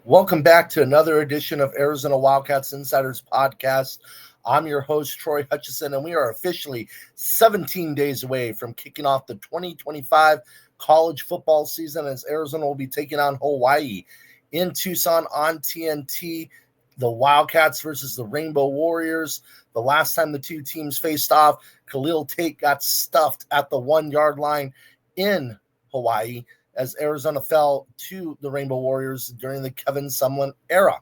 Welcome back to another edition of Arizona Wildcats Insiders Podcast. I'm your host, Troy Hutchison, and we are officially 17 days away from kicking off the 2025 college football season as Arizona will be taking on Hawaii in Tucson on TNT. The Wildcats versus the Rainbow Warriors. The last time the two teams faced off, Khalil Tate got stuffed at the 1-yard line in Hawaii as Arizona fell to the Rainbow Warriors during the Kevin Sumlin era.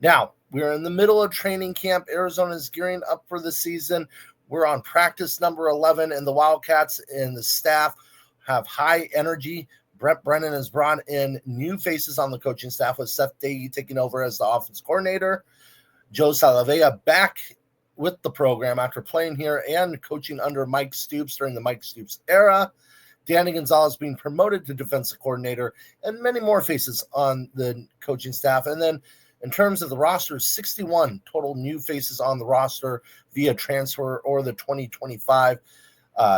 Now, we're in the middle of training camp. Arizona is gearing up for the season. We're on practice number 11, and the Wildcats and the staff have high energy. Brent Brennan has brought in new faces on the coaching staff with Seth Dagey taking over as the offense coordinator. Joe Salavea back with the program after playing here and coaching under Mike Stoops during the Mike Stoops era. Danny Gonzalez being promoted to defensive coordinator, and many more faces on the coaching staff. And then in terms of the roster, 61 total new faces on the roster via transfer or the 2025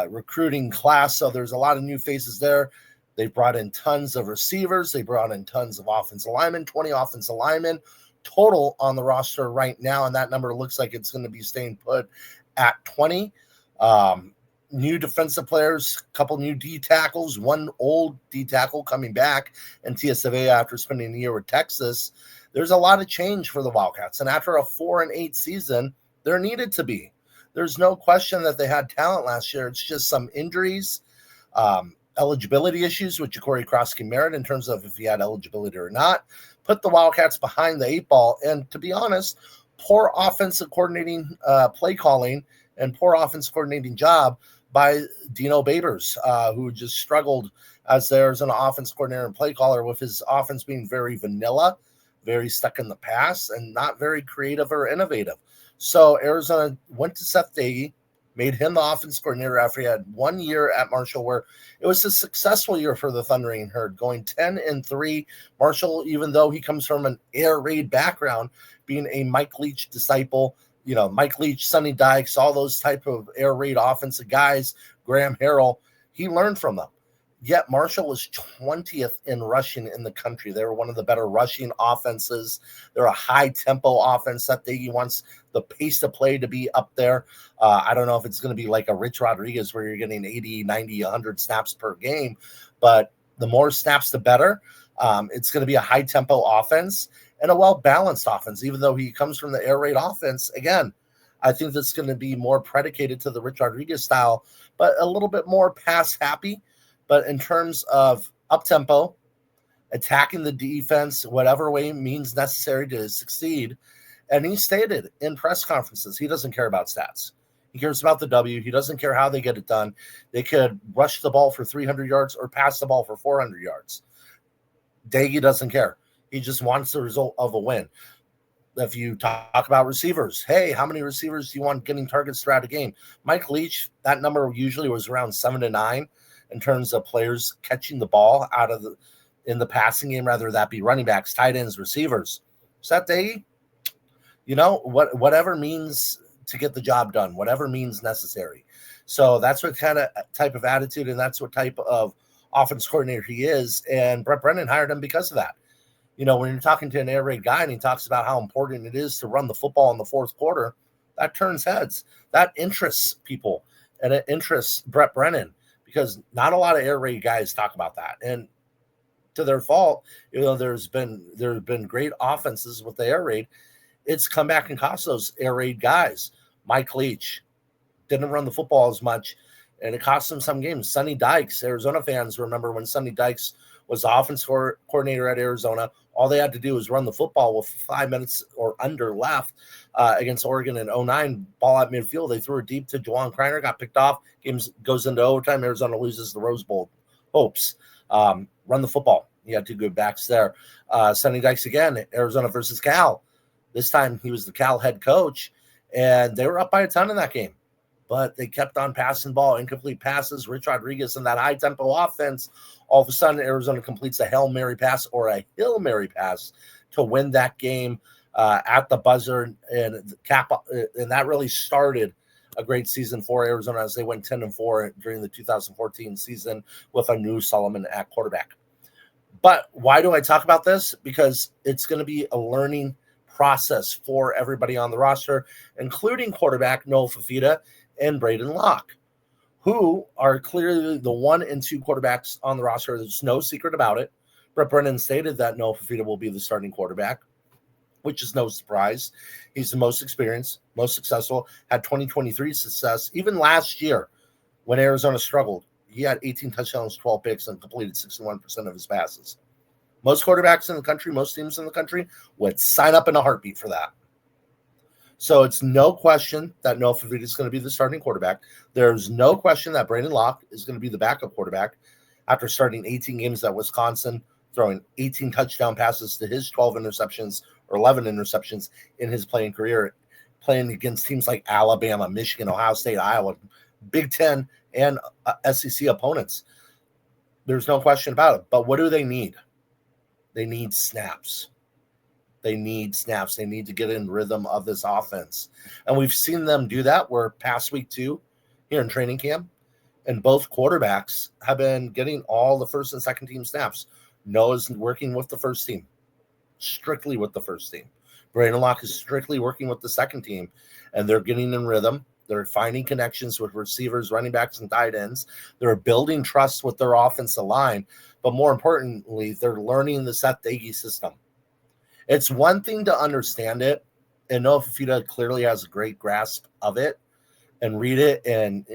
recruiting class. So there's a lot of new faces there. They brought in tons of receivers. They brought in tons of offensive linemen, 20 offensive linemen total on the roster right now. And that number looks like it's going to be staying put at 20. New defensive players, a couple new D tackles, one old D tackle coming back, and TSA after spending a year with Texas. There's a lot of change for the Wildcats, and after a 4-8 season, there needed to be. There's no question that they had talent last year. It's just some injuries, eligibility issues, which Corey Krosky merit in terms of if he had eligibility or not, put the Wildcats behind the 8 ball. And to be honest, poor offensive coordinating play calling and poor offense coordinating job by Dino Babers, who just struggled as the Arizona offense coordinator and play caller with his offense being very vanilla, very stuck in the past, and not very creative or innovative. So Arizona went to Seth Dagey, made him the offense coordinator after he had 1 year at Marshall, where it was a successful year for the Thundering Herd, going 10-3. Marshall, even though he comes from an air raid background, being a Mike Leach disciple, Mike Leach, Sonny Dykes, all those type of air raid offensive guys, Graham Harrell, he learned from them. Yet Marshall was 20th in rushing in the country. They were one of the better rushing offenses. They're a high-tempo offense that he wants the pace of play to be up there. I don't know if it's going to be like a Rich Rodriguez where you're getting 80, 90, 100 snaps per game, but the more snaps, the better. It's going to be a high-tempo offense and a well-balanced offense, even though he comes from the air raid offense. Again, I think that's going to be more predicated to the Rich Rodriguez style, but a little bit more pass-happy. But in terms of up-tempo, attacking the defense, whatever way means necessary to succeed, and he stated in press conferences, he doesn't care about stats. He cares about the W. He doesn't care how they get it done. They could rush the ball for 300 yards or pass the ball for 400 yards. Dagey doesn't care. He just wants the result of a win. If you talk about receivers, hey, how many receivers do you want getting targets throughout a game? Mike Leach, that number usually was around 7 to 9 in terms of players catching the ball in the passing game, rather that be running backs, tight ends, receivers. Seth Dagey, whatever means to get the job done, whatever means necessary. So that's what kind of type of attitude and that's what type of offense coordinator he is. And Brent Brennan hired him because of that. When you're talking to an air raid guy and he talks about how important it is to run the football in the fourth quarter, that turns heads. That interests people, and it interests Brent Brennan because not a lot of air raid guys talk about that. And to their fault, there have been great offenses with the air raid. It's come back and cost those air raid guys. Mike Leach didn't run the football as much, and it cost them some games. Sonny Dykes, Arizona fans remember when Sonny Dykes was the offense coordinator at Arizona. All they had to do was run the football with 5 minutes or under left against Oregon in 2009. Ball at midfield. They threw it deep to Juwan Kreiner, got picked off. Game goes into overtime. Arizona loses the Rose Bowl hopes. Run the football. You had two good backs there. Sonny Dykes again, Arizona versus Cal. This time he was the Cal head coach, and they were up by a ton in that game. But they kept on passing the ball, incomplete passes. Rich Rodriguez and that high-tempo offense, all of a sudden Arizona completes a Hail Mary pass or a Hill Mary pass to win that game at the buzzer. And that really started a great season for Arizona as they went 10-4 during the 2014 season with a new Solomon at quarterback. But why do I talk about this? Because it's going to be a learning process for everybody on the roster, including quarterback Noah Fafita and Braden Locke, who are clearly the 1 and 2 quarterbacks on the roster. There's no secret about it. Brett Brennan stated that Noah Fafita will be the starting quarterback, which is no surprise. He's the most experienced, most successful, had 2023 success. Even last year when Arizona struggled, he had 18 touchdowns, 12 picks, and completed 61% of his passes. Most quarterbacks in the country, most teams in the country would sign up in a heartbeat for that. So it's no question that Noah Fafita is going to be the starting quarterback. There's no question that Braden Locke is going to be the backup quarterback after starting 18 games at Wisconsin, throwing 18 touchdown passes to his 12 interceptions or 11 interceptions in his playing career, playing against teams like Alabama, Michigan, Ohio State, Iowa, Big Ten, and SEC opponents. There's no question about it. But what do they need? They need snaps. They need snaps. They need to get in rhythm of this offense. And we've seen them do that. We're past week 2 here in training camp, and both quarterbacks have been getting all the first and second team snaps. Noah's working with the first team, strictly with the first team. Braden Locke is strictly working with the second team, and they're getting in rhythm. They're finding connections with receivers, running backs, and tight ends. They're building trust with their offensive line, but more importantly, they're learning the Seth Doege system. It's one thing to understand it, and Noah Fafita clearly has a great grasp of it, and read it, and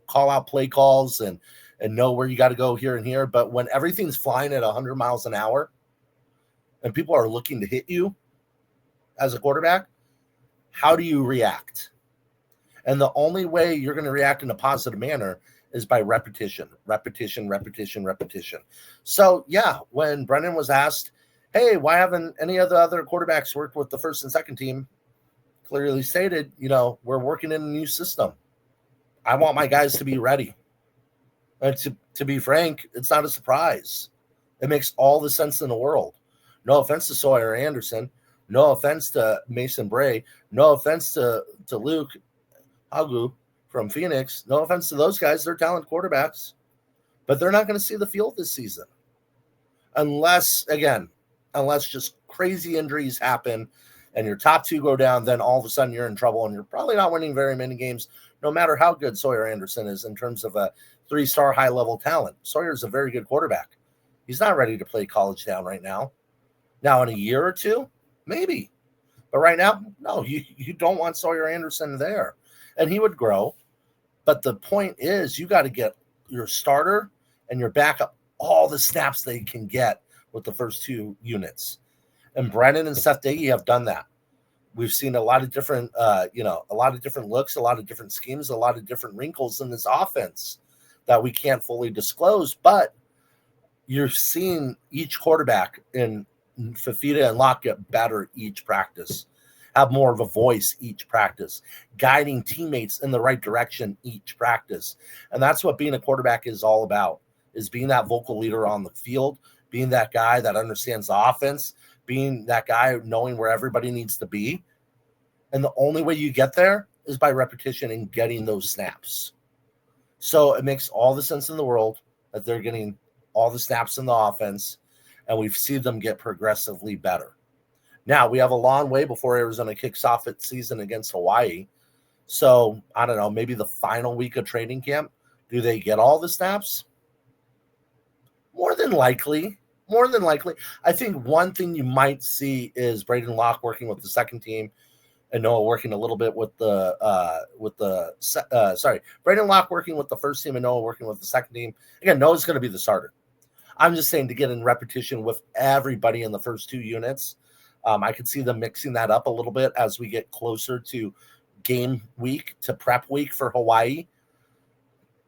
call out play calls and know where you got to go here and here. But when everything's flying at 100 miles an hour, and people are looking to hit you as a quarterback, how do you react? And the only way you're going to react in a positive manner is by repetition. So, yeah, when Brennan was asked, hey, why haven't any of the other quarterbacks worked with the first and second team? Clearly stated, we're working in a new system. I want my guys to be ready. And to be frank, it's not a surprise. It makes all the sense in the world. No offense to Sawyer Anderson. No offense to Mason Bray. No offense to Luke Hagu from Phoenix. No offense to those guys. They're talented quarterbacks. But they're not going to see the field this season. Unless just crazy injuries happen and your top 2 go down, then all of a sudden you're in trouble and you're probably not winning very many games, no matter how good Sawyer Anderson is in terms of a 3-star high-level talent. Sawyer's a very good quarterback. He's not ready to play college down right now. Now, in a year or 2, maybe. But right now, no, you don't want Sawyer Anderson there. And he would grow. But the point is, you got to get your starter and your backup all the snaps they can get with the first 2 units. And Brennan and Seth Doege have done that. We've seen a lot of different, a lot of different looks, a lot of different schemes, a lot of different wrinkles in this offense that we can't fully disclose. But you're seeing each quarterback in Fafita and Locke get better each practice, have more of a voice each practice, guiding teammates in the right direction each practice. And that's what being a quarterback is all about, is being that vocal leader on the field, being that guy that understands the offense, being that guy knowing where everybody needs to be. And the only way you get there is by repetition and getting those snaps. So it makes all the sense in the world that they're getting all the snaps in the offense, and we've seen them get progressively better. Now, we have a long way before Arizona kicks off its season against Hawaii. So, I don't know, maybe the final week of training camp, do they get all the snaps? More than likely. I think one thing you might see is Braden Locke working with the second team and Noah working a little bit with Braden Locke working with the first team and Noah working with the second team. Again, Noah's going to be the starter. I'm just saying to get in repetition with everybody in the first 2 units. I could see them mixing that up a little bit as we get closer to game week, to prep week for Hawaii.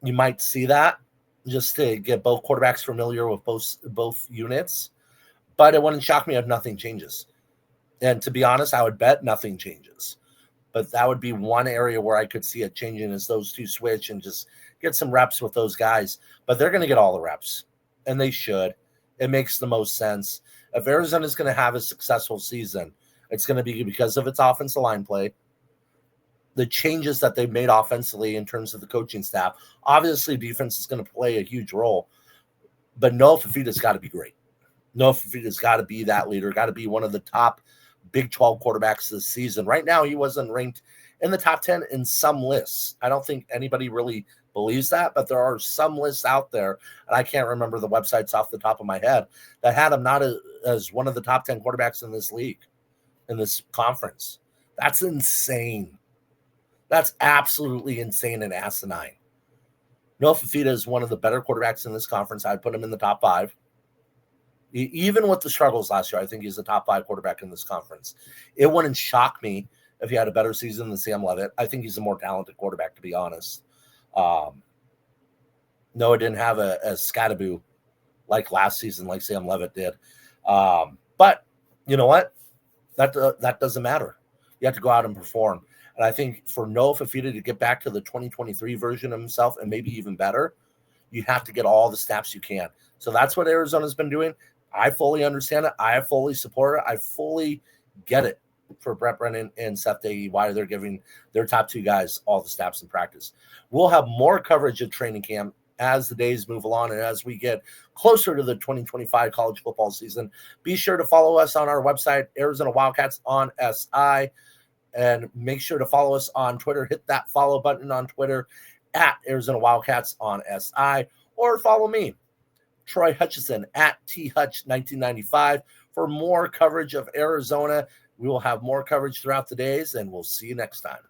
You might see that just to get both quarterbacks familiar with both units. But it wouldn't shock me if nothing changes. And to be honest, I would bet nothing changes. But that would be one area where I could see it changing, is those 2 switch and just get some reps with those guys. But they're going to get all the reps, and they should. It makes the most sense. If Arizona is going to have a successful season, it's going to be because of its offensive line play, the changes that they've made offensively in terms of the coaching staff. Obviously, defense is going to play a huge role, but Noah Fafita's got to be great. Noah Fafita's got to be that leader, got to be one of the top Big 12 quarterbacks this season. Right now, he wasn't ranked in the top 10 in some lists. I don't think anybody really believes that, but there are some lists out there, and I can't remember the websites off the top of my head, that had him not as one of the top 10 quarterbacks in this league, in this conference. That's insane. That's absolutely insane and asinine. Noah Fafita is one of the better quarterbacks in this conference. I'd put him in the top 5. Even with the struggles last year, I think he's the top 5 quarterback in this conference. It wouldn't shock me if he had a better season than Sam Levitt. I think he's a more talented quarterback, to be honest. Noah didn't have a scatteraboo like last season, like Sam Levitt did. But you know what? That doesn't matter. You have to go out and perform. And I think for Noah Fafita to get back to the 2023 version of himself, and maybe even better, you have to get all the snaps you can. So that's what Arizona's been doing. I fully understand it. I fully support it. I fully get it for Brett Brennan and Seth Dagey, why they're giving their top 2 guys all the snaps in practice. We'll have more coverage of training camp as the days move along and as we get closer to the 2025 college football season. Be sure to follow us on our website, Arizona Wildcats on SI, and make sure to follow us on Twitter. Hit that follow button on Twitter at Arizona Wildcats on SI, or follow me, Troy Hutchison, at THutch1995 for more coverage of Arizona. We will have more coverage throughout the days, and we'll see you next time.